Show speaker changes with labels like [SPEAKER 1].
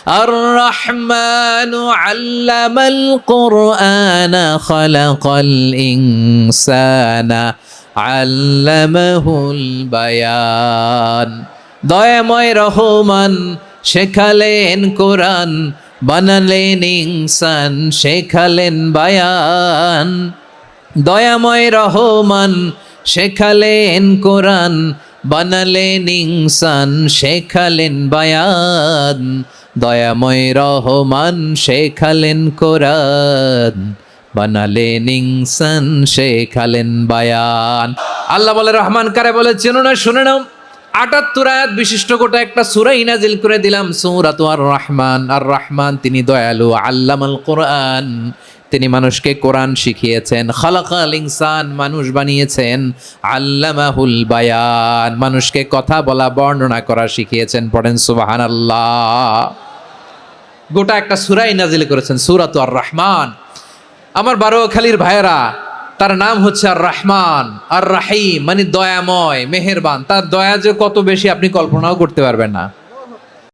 [SPEAKER 1] আর রহমানু আল্লামাল কুরআনা খালাকাল ইনসানা আল্লামাহুল বায়ান। দয়াময় রহমান শেখালেন কোরআন, বানালেন ইনসান শেখালেন বায়ান। দয়াময় রহমান শেখালেন কোরআন, বানালেন ইনসান শেখালেন বায়ান। দয়াময় রহমান শেখালেন কোরআন, বানালেন ইনসান শেখালেন বায়ান। আল্লাহ বলে রহমান কারে বলে চেনো না? শুনে নাও, ৭৮ আয়াত বিশিষ্ট গোটা একটা সূরাই নাজিল করে দিলাম, সূরাতু আর রহমান। আর রহমান তিনি দয়ালু, আল্লামাল কোরআন তিনি মানুষকে কোরআন শিখিয়েছেন, খালাকাল ইনসান মানুষ বানিয়েছেন, আল্লামাহুল বায়ান মানুষকে কথা বলা বর্ণনা করা শিখিয়েছেন। পড়েন সুবহানাল্লাহ। গোটা একটা সূরাই নাজিল করেছেন, সূরাতু আর রহমান। আমার বারোয়াখালীর ভাইয়েরা, তার নাম হচ্ছে আর রহমান আর রাহিম, মানে দয়াময় মেহেরবান। তার দয়া যে কত বেশি আপনি কল্পনাও করতে পারবেন না।